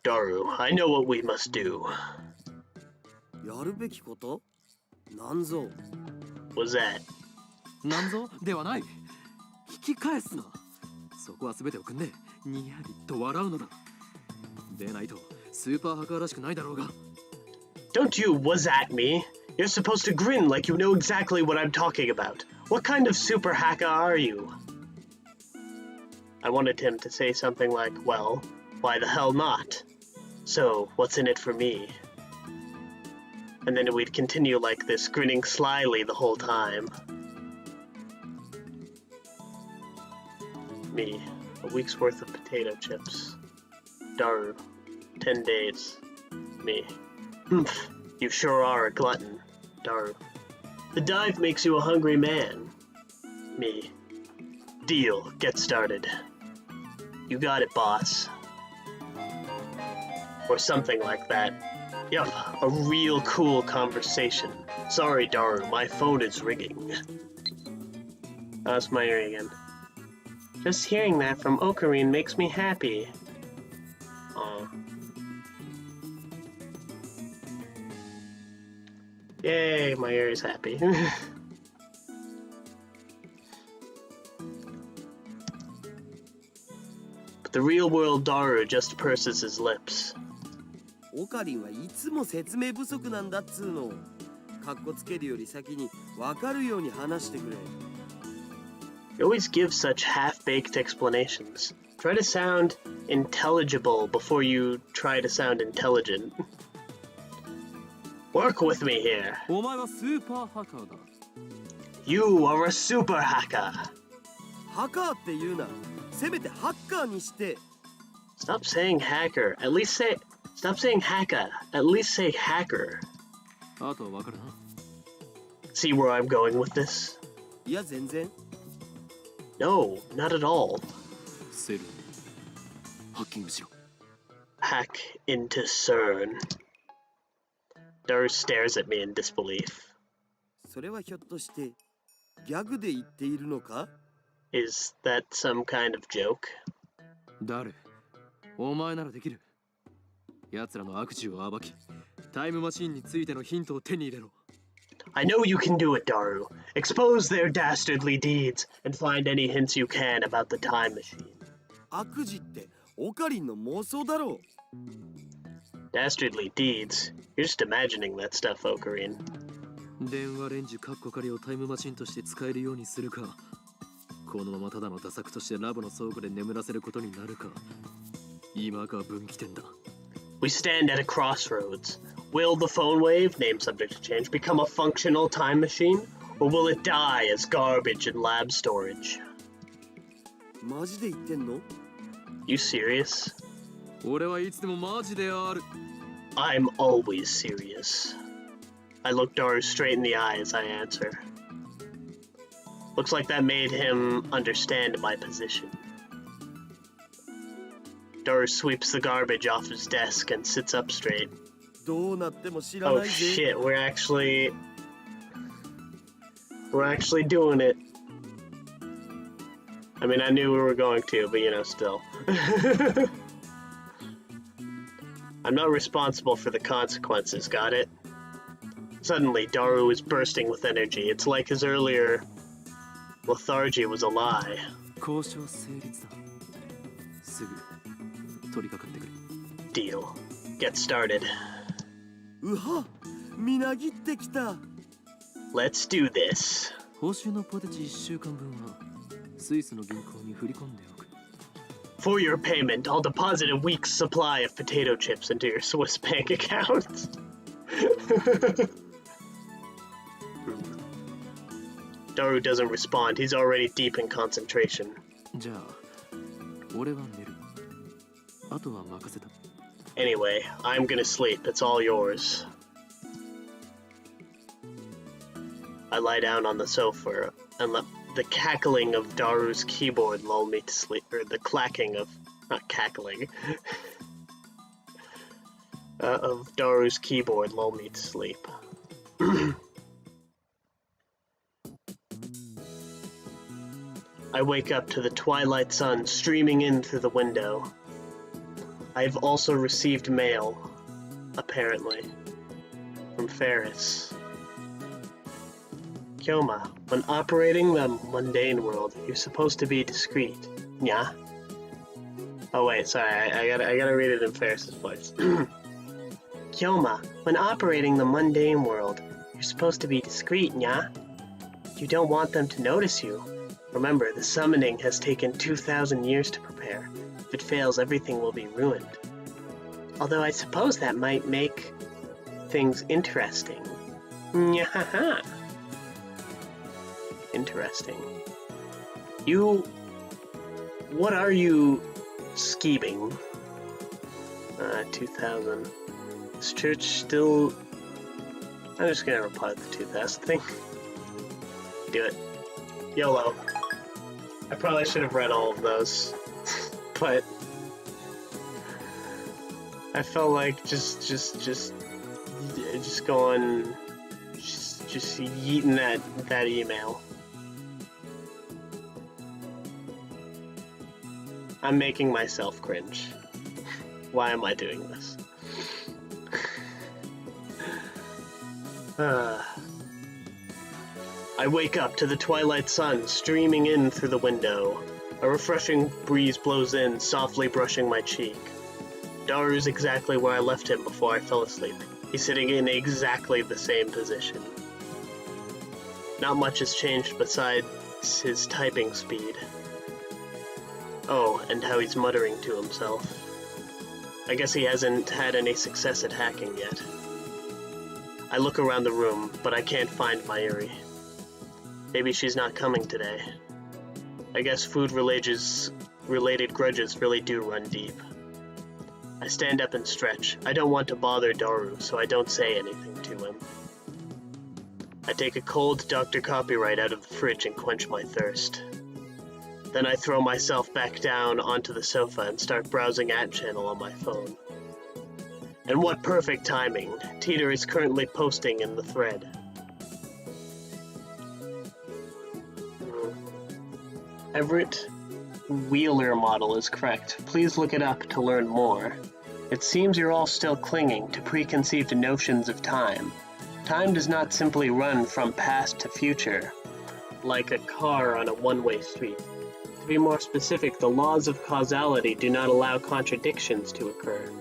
Daru, I know what we must do. やるべきこと？なんぞ。What's that? なんぞではない。引き返すな。そこは全てを組んで、にやりと笑うのだ。でないと、スーパーハッカーらしくないだろうが。Don't you was at me? You're supposed to grin like you know exactly what I'm talking about. What kind of super hacker are you? I wanted him to say something like, well, why the hell not? So, what's in it for me? And then we'd continue like this, grinning slyly the whole time. Me, a week's worth of potato chips. Daru, 10 days. Me. Humph, you sure are a glutton. Daru. The dive makes you a hungry man. Me. Deal, get started. You got it, boss. Or something like that. Yup, a real cool conversation. Sorry, Daru, my phone is ringing. That's my ear again. Just hearing that from Ocarine makes me happy. Aw. Yay, my ear is happy. But the real-world Daru just purses his lips. オカリンはいつも説明不足なんだっつうの。かっこつけるより先に分かるように話してくれ。You always give such half-baked explanations. Try to sound intelligible before you try to sound intelligent. Work with me here. お前はスーパーハッカーだ。You are a super hacker. ハカーって言うな。せめてハッカーにして。Stop saying hacker. At least say... Stop saying hacker. At least say hacker. あとは分かるな。See where I'm going with this? いや全然。No, not at all. セル、ハッキングしろ。Hack into CERN. Daru stares at me in disbelief. それはひょっとしてギャグで言っているのか？ Is that some kind of joke? ダル、お前ならできる。奴らの悪事を暴き、タイムマシンについてのヒントを手に入れろ。I know you can do it, Daru. Expose their dastardly deeds and find any hints you can about the time machine. 悪事ってオカリンの妄想だろう。Dastardly deeds? You're just imagining that stuff, Ocarine. 電話レンジカッコ仮をタイムマシンとして使えるようにするか、このままただのダ作としてラボの倉庫で眠らせることになるか、今が分岐点だ。We stand at a crossroads. Will the phone wave, name subject to change, become a functional time machine? Or will it die as garbage in lab storage? マジで言ってんの？ You serious? 俺はいつでもマジである。I'm always serious. I look Daru straight in the eye as I answer. Looks like that made him understand my position. Daru sweeps the garbage off his desk and sits up straight. どうなっても知ら Oh ないぜ。 shit, we're actually doing it. I mean, I knew we were going to, but you know, still. I'm not responsible for the consequences, got it? Suddenly, Daru is bursting with energy. It's like his earlier lethargy was a lie. 交渉成立だ。すぐ取り掛かってくれ。Deal. Get started. うは、みなぎってきた。Let's do this. 報酬のポテチ1週間分はスイスの銀行に振り込んでおく。For your payment, I'll deposit a week's supply of potato chips into your Swiss bank account. Daru doesn't respond. He's already deep in concentration. じゃあ、俺は寝る。あとは任せた。Anyway, I'm gonna sleep. It's all yours. I lie down on the sofa and let the cackling of Daru's keyboard lull me to sleep, or the clacking of, not cackling, of Daru's keyboard lull me to sleep. I wake up to the twilight sun streaming in through the window. I've also received mail, apparently, from Ferris. Kyoma, when operating the mundane world, you're supposed to be discreet. Yeah? Oh wait, sorry, I gotta read it in Ferris's voice. Kyoma, when operating the mundane world, you're supposed to be discreet, yeah? You don't want them to notice you. Remember, the summoning has taken 2,000 years to prepare. If it fails, everything will be ruined. Although I suppose that might make things interesting. Nyahaha. Interesting. What are you scheming? 2,000. Is church still... I'm just gonna reply to the 2,000 thing. Do it. YOLO. I probably should have read all of those, but I felt like just going, just yeeting that email. I'm making myself cringe. Why am I doing this? I wake up to the twilight sun streaming in through the window. A refreshing breeze blows in, softly brushing my cheek. Daru's exactly where I left him before I fell asleep. He's sitting in exactly the same position. Not much has changed besides his typing speed. Oh, and how he's muttering to himself. I guess he hasn't had any success at hacking yet. I look around the room, but I can't find Mayuri. Maybe she's not coming today. I guess food-related grudges really do run deep. I stand up and stretch. I don't want to bother Daru, so I don't say anything to him. I take a cold Dr. Copyright out of the fridge and quench my thirst. Then I throw myself back down onto the sofa and start browsing At Channel on my phone. And what perfect timing! Teeter is currently posting in the thread. Everett Wheeler model is correct. Please look it up to learn more. It seems you're all still clinging to preconceived notions of time. Time does not simply run from past to future, like a car on a one-way street. To be more specific, the laws of causality do not allow contradictions to occur.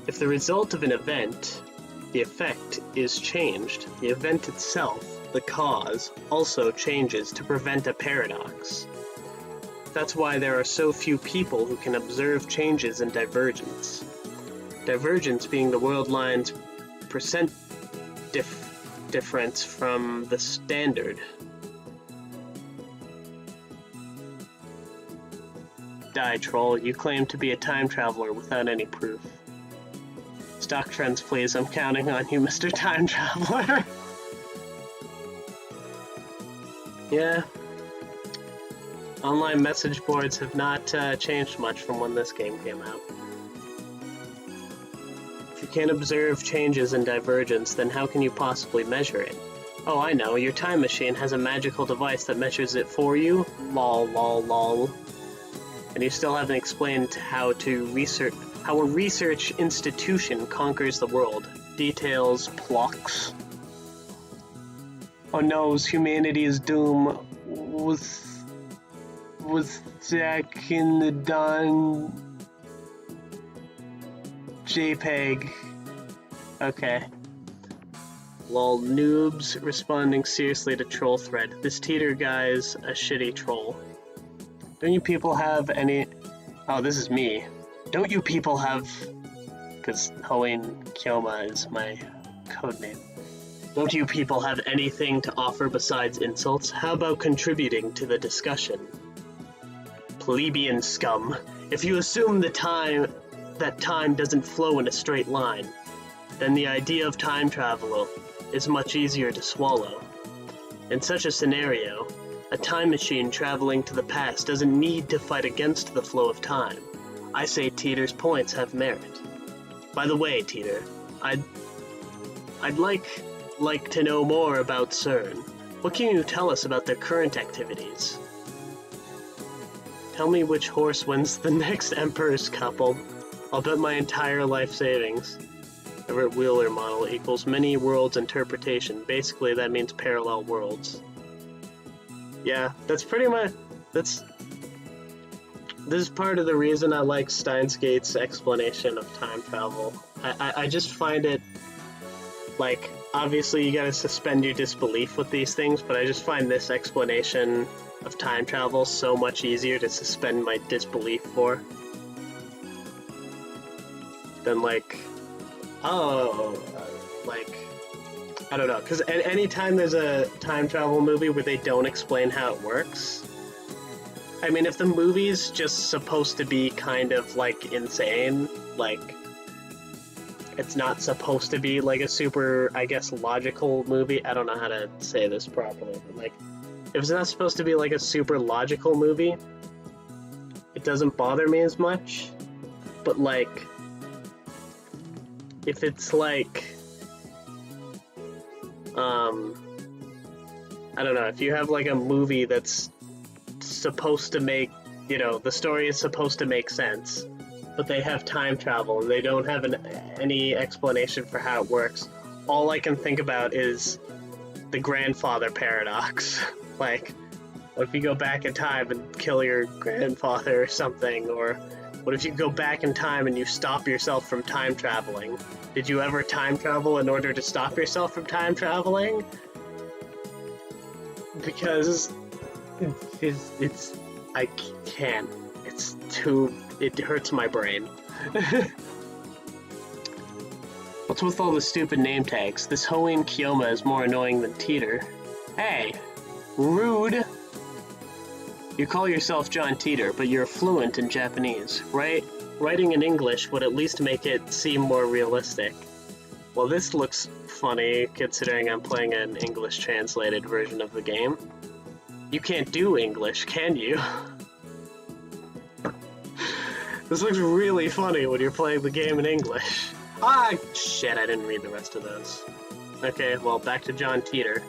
If the result of an event, the effect, is changed, the event itself, the cause, also changes to prevent a paradox. That's why there are so few people who can observe changes in divergence. Divergence being the world line's percent difference from the standard. Die, troll. You claim to be a time traveler without any proof. Stock trends, please. I'm counting on you, Mr. Time Traveler. Yeah. Online message boards have not changed much from when this game came out. If you can't observe changes in divergence, then how can you possibly measure it? Oh, I know, your time machine has a magical device that measures it for you? Lol, lol, lol. And you still haven't explained how a research institution conquers the world. Details, plocks. Oh no, humanity's doom was Jack in the Dawn JPEG. Okay. Lol, noobs responding seriously to troll thread. This Teeter guy's a shitty troll. Don't you people have any... Oh, this is me. Don't you people have... Because Hoen Kyoma is my codename. Don't you people have anything to offer besides insults? How about contributing to the discussion? Plebeian scum. If you assume that time doesn't flow in a straight line, then the idea of time travel is much easier to swallow. In such a scenario, a time machine traveling to the past doesn't need to fight against the flow of time. I say Teeter's points have merit. By the way, Teeter, I'd like to know more about CERN. What can you tell us about their current activities? Tell me which horse wins the next Emperor's Cup. I'll bet my entire life savings. Everett Wheeler model equals many worlds interpretation. Basically, that means parallel worlds. Yeah, that's pretty much... This is part of the reason I like Steins Gate's explanation of time travel. I just find it, like, obviously you gotta suspend your disbelief with these things, but I just find this explanation of time travel so much easier to suspend my disbelief for than, like, like, I don't know, because anytime there's a time travel movie where they don't explain how it works, I mean, if the movie's just supposed to be kind of, like, insane, like, it's not supposed to be, like, a super, I guess, logical movie. I don't know how to say this properly, but, like, if it's not supposed to be, like, a super logical movie, it doesn't bother me as much. But, like, if it's, like, I don't know, if you have, like, a movie that's supposed to make, you know, the story is supposed to make sense, but they have time travel and they don't have any explanation for how it works, all I can think about is the grandfather paradox. Like, what if you go back in time and kill your grandfather or something? Or what if you go back in time and you stop yourself from time traveling? Did you ever time travel in order to stop yourself from time traveling? Because it's I can't. It's too... It hurts my brain. What's with all the stupid name tags? This Hoenn Kiyoma is more annoying than Teeter. Hey! Rude! You call yourself John Teeter, but you're fluent in Japanese, right? Writing in English would at least make it seem more realistic. Well, this looks funny, considering I'm playing an English translated version of the game. You can't do English, can you? This looks really funny when you're playing the game in English. Ah, shit, I didn't read the rest of those. Okay, well, back to John Teeter.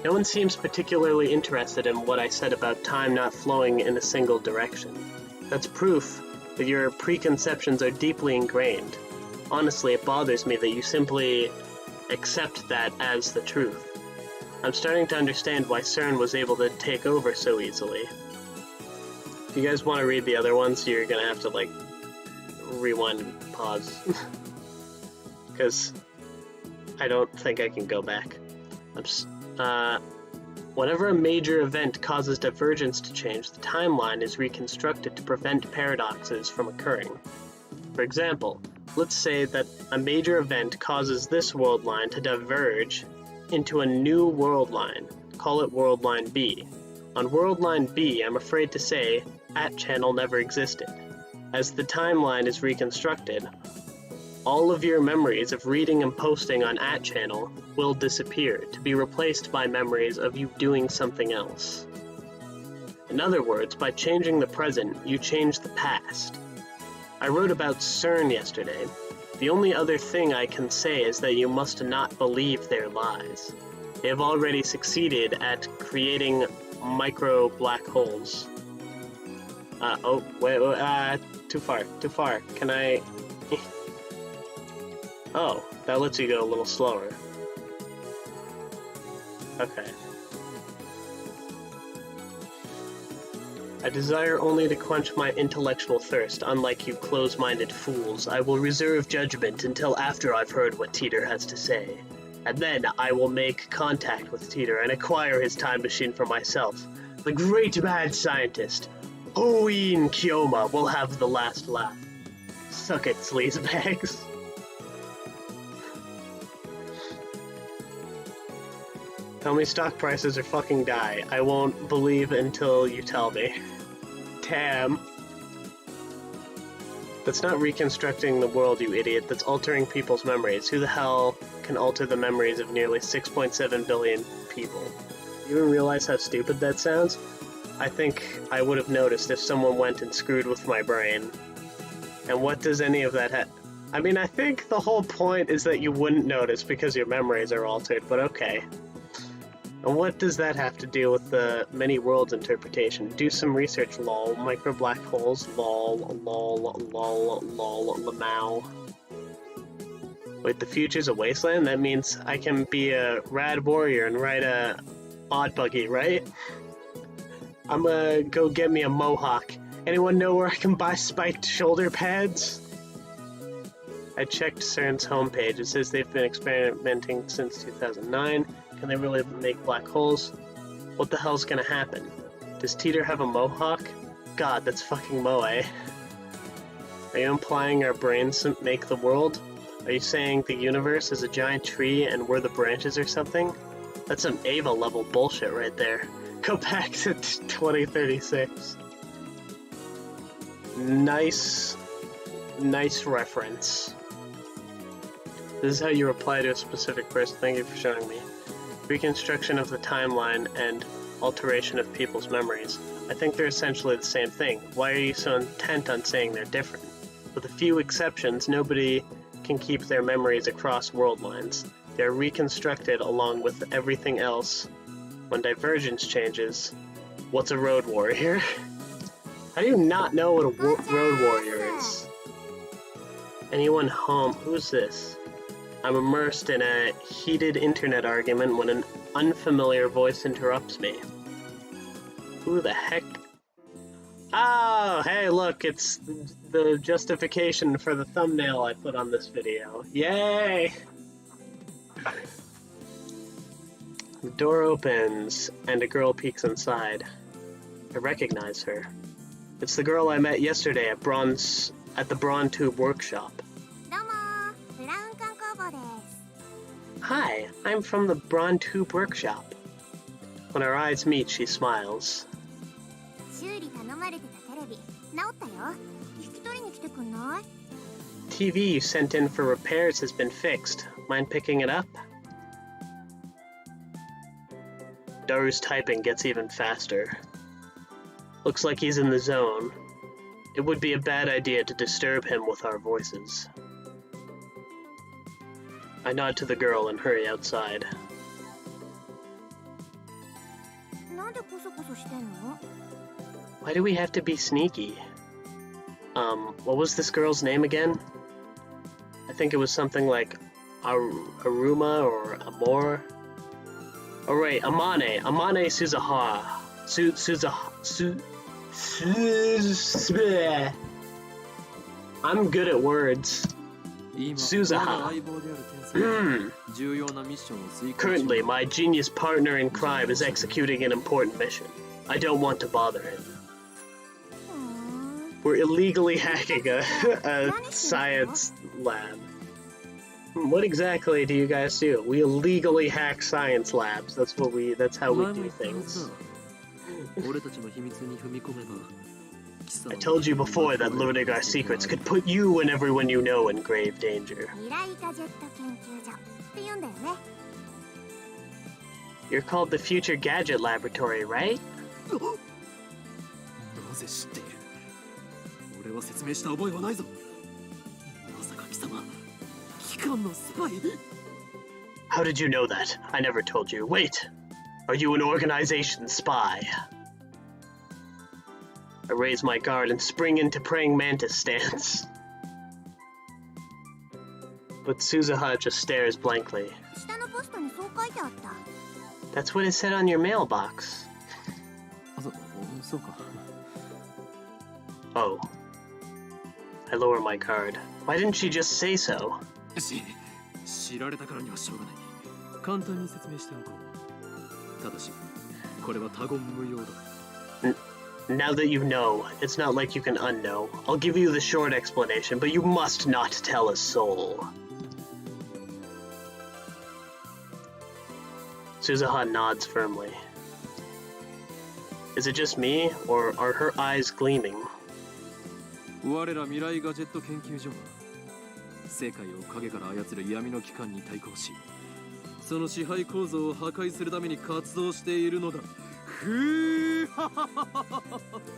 No one seems particularly interested in what I said about time not flowing in a single direction. That's proof that your preconceptions are deeply ingrained. Honestly, it bothers me that you simply accept that as the truth. I'm starting to understand why CERN was able to take over so easily. If you guys want to read the other ones, you're gonna have to, like, rewind and pause. Because I don't think I can go back. Whenever a major event causes divergence to change, the timeline is reconstructed to prevent paradoxes from occurring. For example, let's say that a major event causes this world line to diverge into a new world line. Call it world line B. On world line B, I'm afraid to say, @channel never existed. As the timeline is reconstructed, all of your memories of reading and posting on @channel will disappear, to be replaced by memories of you doing something else. In other words, by changing the present, you change the past. I wrote about CERN yesterday. The only other thing I can say is that you must not believe their lies. They have already succeeded at creating micro black holes. Too far. Can I... Oh, that lets you go a little slower. Okay. I desire only to quench my intellectual thirst, unlike you close-minded fools. I will reserve judgment until after I've heard what Teeter has to say. And then I will make contact with Teeter and acquire his time machine for myself. The great mad scientist, Hoenn Kiyoma, will have the last laugh. Suck it, sleazebags. Tell me stock prices or fucking die. I won't believe until you tell me. Damn. That's not reconstructing the world, you idiot. That's altering people's memories. Who the hell can alter the memories of nearly 6.7 billion people? You even realize how stupid that sounds? I think I would have noticed if someone went and screwed with my brain. And what does any of that I mean, I think the whole point is that you wouldn't notice because your memories are altered, but okay. And what does that have to do with the many worlds interpretation? Do some research, lol. Micro black holes, lol, lamau. Wait, the future's a wasteland? That means I can be a rad warrior and ride a odd buggy, right? I'm gonna go get me a mohawk. Anyone know where I can buy spiked shoulder pads? I checked CERN's homepage. It says they've been experimenting since 2009. Can they really make black holes? What the hell's gonna happen? Does Teeter have a mohawk? God, that's fucking moe. Are you implying our brains make the world? Are you saying the universe is a giant tree and we're the branches or something? That's some Ava level bullshit right there. Go back to 2036. Nice reference. This is how you reply to a specific person. Thank you for showing me. Reconstruction of the timeline and alteration of people's memories. I think they're essentially the same thing. Why are you so intent on saying they're different? With a few exceptions, nobody can keep their memories across world lines. They're reconstructed along with everything else. When divergence changes, what's a road warrior? How do you not know what a road warrior is? Anyone home? Who's this? I'm immersed in a heated internet argument when an unfamiliar voice interrupts me. Who the heck? Oh, hey, look, it's the justification for the thumbnail I put on this video. Yay! The door opens, and a girl peeks inside. I recognize her. It's the girl I met yesterday at the Braun Tube Workshop. Hi, I'm from the Braun Tube Workshop. When our eyes meet, she smiles. TV you sent in for repairs has been fixed. Mind picking it up? Daru's typing gets even faster. Looks like he's in the zone. It would be a bad idea to disturb him with our voices. I nod to the girl and hurry outside. Why do we have to be sneaky? What was this girl's name again? I think it was something like Aruma or Amor. Oh wait, Amane Suzaha. I'm good at words. Suzaha. Currently, my genius partner in crime is executing an important mission. I don't want to bother him. We're illegally hacking a science lab. What exactly do you guys do? We illegally hack science labs. That's how we do things. I told you before that learning our secrets could put you and everyone you know in grave danger. You're called the Future Gadget Laboratory, right? How did you know that? I never told you. Wait! Are you an organization spy? I raise my guard and spring into praying mantis stance. But Suzaha just stares blankly. That's what it said on your mailbox. Oh. I lower my guard. Why didn't she just say so? Now that you know, it's not like you can unknow. I'll give you the short explanation, but you must not tell a soul. Suzaha nods firmly. Is it just me, or are her eyes gleaming? 我ら未来ガジェット研究所は世界を影から操る闇の機関に対抗しその支配構造を破壊するために活動しているのだ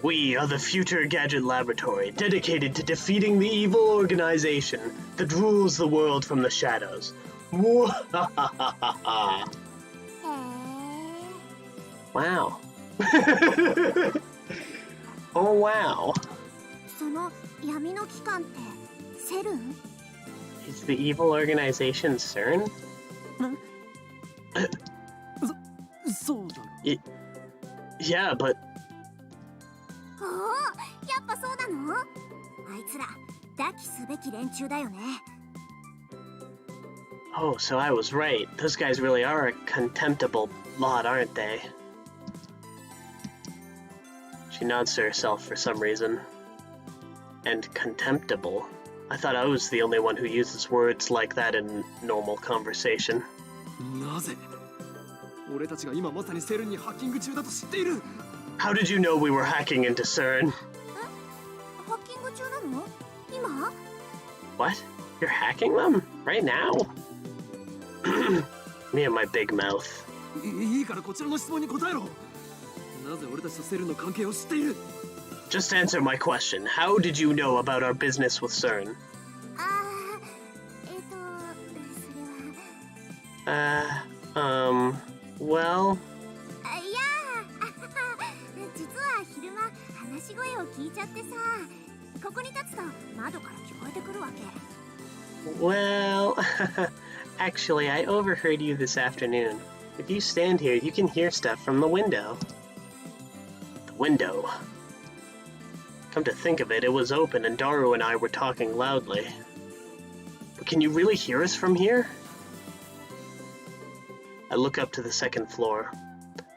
We are the Future Gadget Laboratory, dedicated to defeating the evil organization that rules the world from the shadows. Mwahahaha. へえ Wow. Oh wow. その闇の機関ってセルン Is the evil organization CERN? そうだろ Yeah, but おおやっぱそうなのあいつら抱きすべき連中だよね oh, so I was right. Those guys really are a contemptible lot, aren't they? She nods to herself for some reason. And contemptible? I thought I was the only one who uses words like that in normal conversation. なぜ俺たちが今まさにセルンにハッキング中だと知っている How did you know we were hacking into CERN? ハッキング中なの今 What? You're hacking them? Right now? Me and my big mouth. いいからこちらの質問に答えろなぜ俺たちとセルンの関係を知っている Just answer my question. How did you know about our business with CERN? あそれは Well... いや実は昼間話し声を聞いちゃってさここに立つと窓から聞こえてくるわけ Well... Actually, I overheard you this afternoon. If you stand here, you can hear stuff from the window. The window. Come to think of it, it was open and Daru and I were talking loudly. But can you really hear us from here? I look up to the second floor.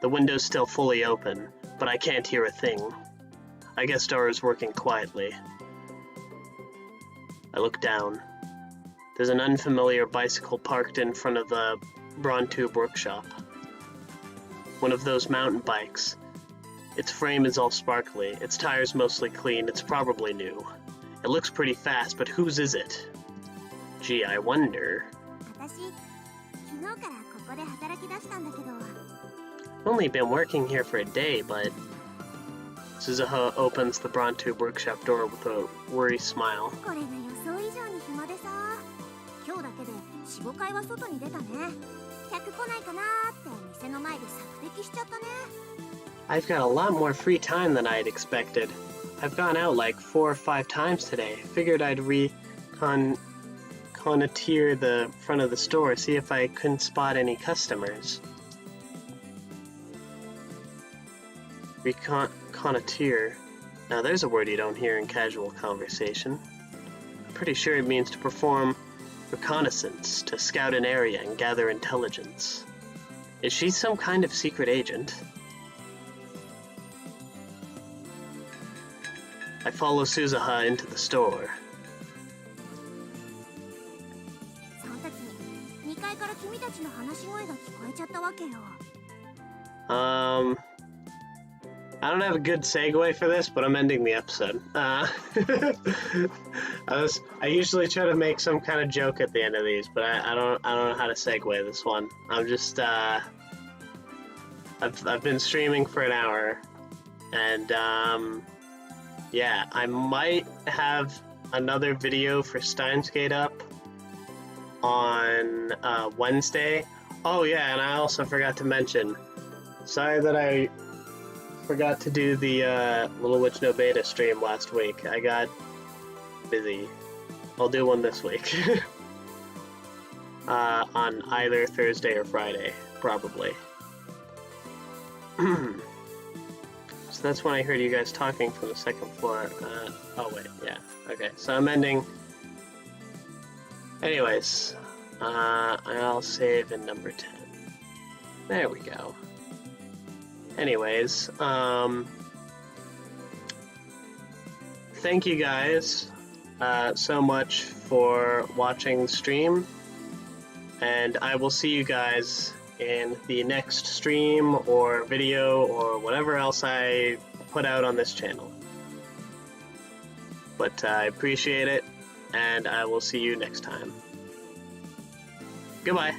The window's still fully open, but I can't hear a thing. I guess Daru's working quietly. I look down. There's an unfamiliar bicycle parked in front of the Brontube workshop. One of those mountain bikes. Its frame is all sparkly, its tires mostly clean, it's probably new. It looks pretty fast, but whose is it? Gee, I wonder. 私昨日からここで働き出したんだけど I've only been working here for a day, but... Suzuha opens the Brontube workshop door with a worried smile. これが予想以上に暇でさ今日だけで 4,5 回は外に出たね客来ないかなーって店の前で索敵しちゃったね I've got a lot more free time than I had expected. I've gone out like 4 or 5 times today. Figured I'd connoiteer the front of the store, see if I couldn't spot any customers. Connoiteer. Now there's a word you don't hear in casual conversation. I'm pretty sure it means to perform reconnaissance, to scout an area and gather intelligence. Is she some kind of secret agent? I follow Suzuha into the store. その時2階から君たちの話し声が聞こえちゃったわけよ I don't have a good segue for this, but I'm ending the episode. I usually try to make some kind of joke at the end of these, but I don't know how to segue this one. I'm just I've been streaming for an hour, and yeah, I might have another video for Steins up on Wednesday. Oh yeah, and I also forgot to mention. Sorry that I forgot to do the Little Witch No Beta stream last week. I got busy. I'll do one this week. On either Thursday or Friday, probably. So that's when I heard you guys talking from the second floor. Oh wait, yeah. Okay, so I'm ending. Anyways, I'll save in number 10. There we go. Anyways, thank you guys so much for watching the stream, and I will see you guys in the next stream or video or whatever else I put out on this channel. But I appreciate it, and I will see you next time. Goodbye.